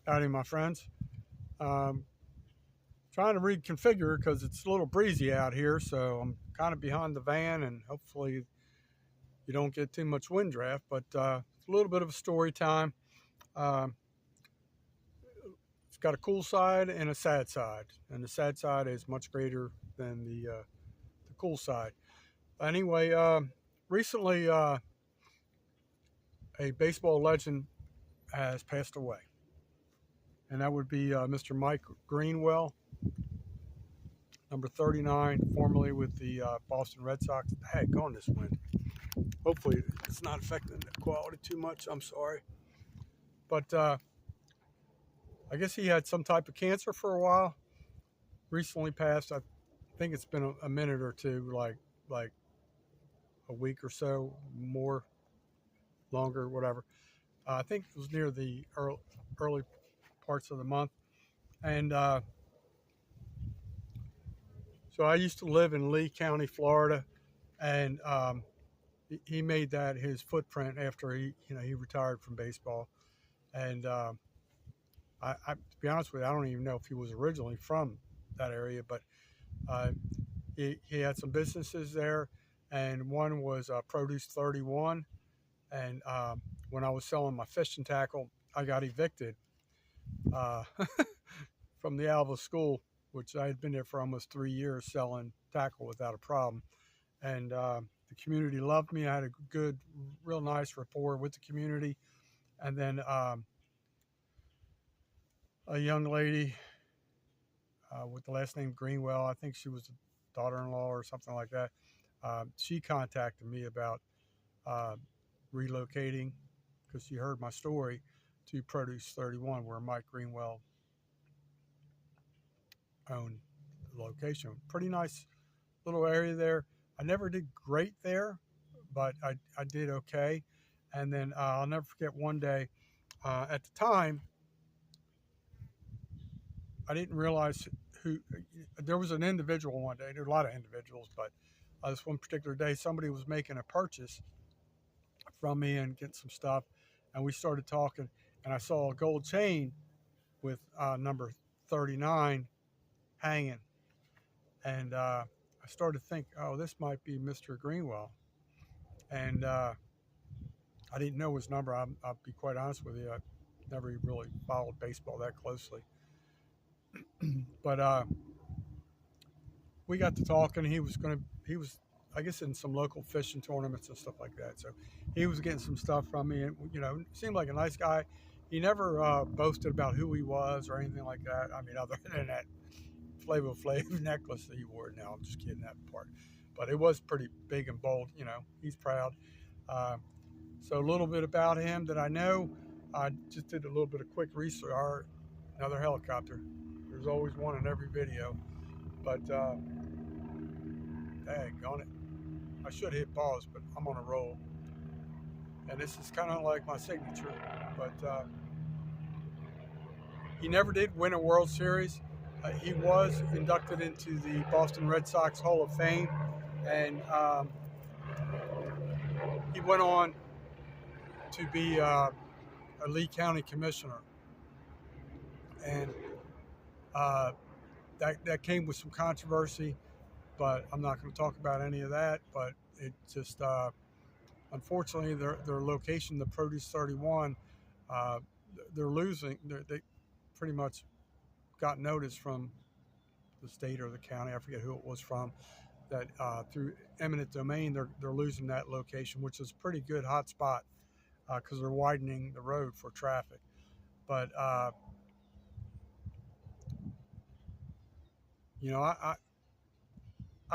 Howdy, my friends. Um, Trying to reconfigure because it's a little breezy out here, so I'm kind of behind the van, and hopefully you don't get too much wind draft. But it's a little bit of a story time. Um, it's got a cool side and a sad side, and the sad side is much greater than the cool side. Anyway, recently a baseball legend has passed away, and that would be Mr. Mike Greenwell, number 39, formerly with the Boston Red Sox. Heck, on this wind. Hopefully, it's not affecting the quality too much. I'm sorry. But I guess he had some type of cancer for a while. Recently passed. I think it's been a minute or two, like a week or so, more, longer, whatever. I think it was near the early parts of the month. And so I used to live in Lee County, Florida, and he made that his footprint after he retired from baseball. And to be honest with you, I don't even know if he was originally from that area, but uh, he had some businesses there, and one was Produce 31. And when I was selling my fishing tackle, I got evicted uh, from the Alva school, which I had been there for almost 3 years selling tackle without a problem. And the community loved me. I had a good, real nice rapport with the community. And then a young lady with the last name Greenwell, I think she was the daughter-in-law or something like that. She contacted me about uh, relocating because she heard my story to Produce 31, where Mike Greenwell owned the location. Pretty nice little area there. I never did great there, but I did okay. And then I'll never forget one day, at the time, I didn't realize who, there was an individual one day. There were a lot of individuals, but this one particular day, somebody was making a purchase from me and getting some stuff. And we started talking, and I saw a gold chain with number 39 hanging. And I started to think, oh, this might be Mr. Greenwell. And I didn't know his number. I'll be quite honest with you. I never really followed baseball that closely. But we got to talking. He was, I guess, in some local fishing tournaments and stuff like that. So he was getting some stuff from me, and seemed like a nice guy. He never boasted about who he was or anything like that. I mean, other than that Flavor Flav necklace that he wore. Now I'm just kidding that part, but it was pretty big and bold. He's proud. Uh, so a little bit about him that I know. I just did a little bit of quick research. Another helicopter. There's always one in every video, but daggone it. I should hit pause, but I'm on a roll. And this is kind of like my signature. But he never did win a World Series. He was inducted into the Boston Red Sox Hall of Fame. And he went on to be a Lee County commissioner. And that came with some controversy, but I'm not going to talk about any of that. But it just unfortunately, their location, the Produce 31, they're losing. They pretty much got notice from the state or the county, I forget who it was from, that through eminent domain, they're losing that location, which is a pretty good hot spot because they're widening the road for traffic. But I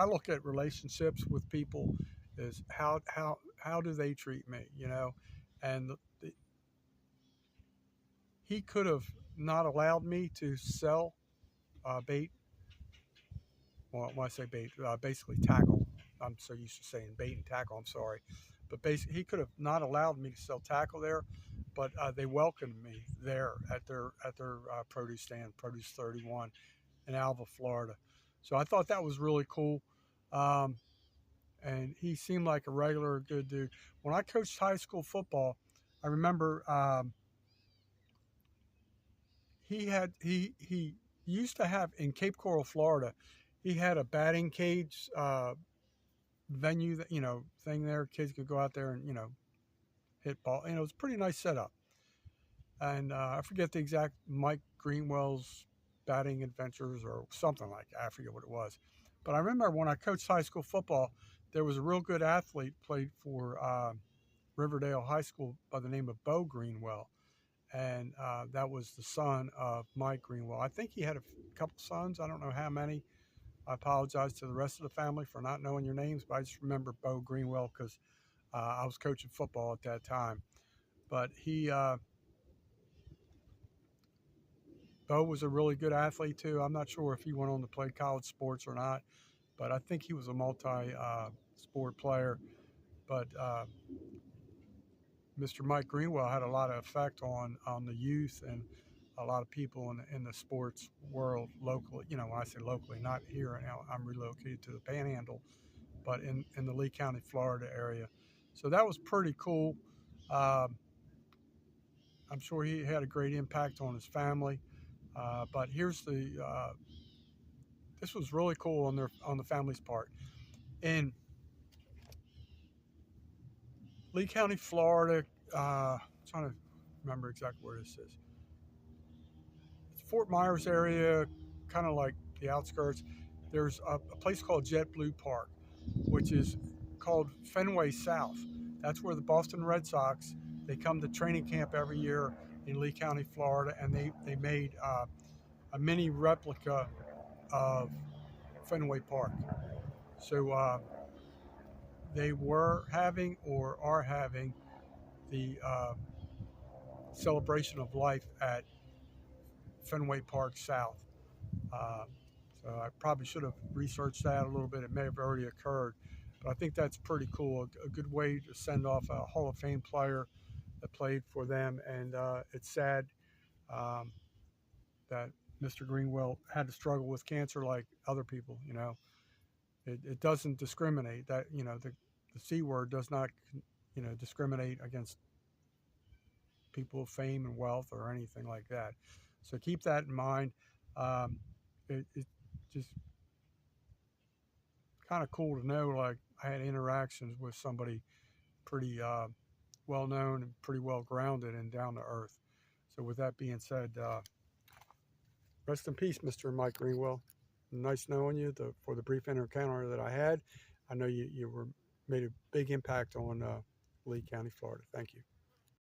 look at relationships with people as how do they treat me, and he could have not allowed me to sell bait. Well, when I say bait, basically tackle. I'm so used to saying bait and tackle. I'm sorry, but basically he could have not allowed me to sell tackle there, but they welcomed me there at their produce stand, Produce 31, in Alva, Florida. So I thought that was really cool. Um, and he seemed like a regular good dude. When I coached high school football, I remember he used to have in Cape Coral, Florida. He had a batting cage venue that thing there. Kids could go out there and hit ball. It was a pretty nice setup. And I forget the exact Mike Greenwell's batting adventures or something like that. I forget what it was. But I remember when I coached high school football, there was a real good athlete played for Riverdale High School by the name of Bo Greenwell. And that was the son of Mike Greenwell. I think he had a couple sons. I don't know how many. I apologize to the rest of the family for not knowing your names, but I just remember Bo Greenwell because I was coaching football at that time. But Bo was a really good athlete too. I'm not sure if he went on to play college sports or not, but I think he was a multi-sport player. But Mr. Mike Greenwell had a lot of effect on the youth and a lot of people in the sports world locally. When I say locally, not here. Now I'm relocated to the Panhandle, but in the Lee County, Florida area. So that was pretty cool. Um, I'm sure he had a great impact on his family. But here's this was really cool on the family's part. In Lee County, Florida, I'm trying to remember exactly where this is. It's Fort Myers area, kind of like the outskirts. There's a place called JetBlue Park, which is called Fenway South. That's where the Boston Red Sox, they come to training camp every year in Lee County, Florida, and they made a mini replica of Fenway Park. So they were having or are having the celebration of life at Fenway Park South. Uh, so I probably should have researched that a little bit. It may have already occurred, but I think that's pretty cool. A good way to send off a Hall of Fame player that played for them. And it's sad that Mr. Greenwell had to struggle with cancer like other people. It doesn't discriminate. That the C word does not discriminate against people of fame and wealth or anything like that. So keep that in mind. It's just kind of cool to know, like, I had interactions with somebody pretty well known and pretty well grounded and down to earth. So with that being said, rest in peace, Mr. Mike Greenwell. Nice knowing you for the brief encounter that I had. I know you made a big impact on Lee County, Florida. Thank you.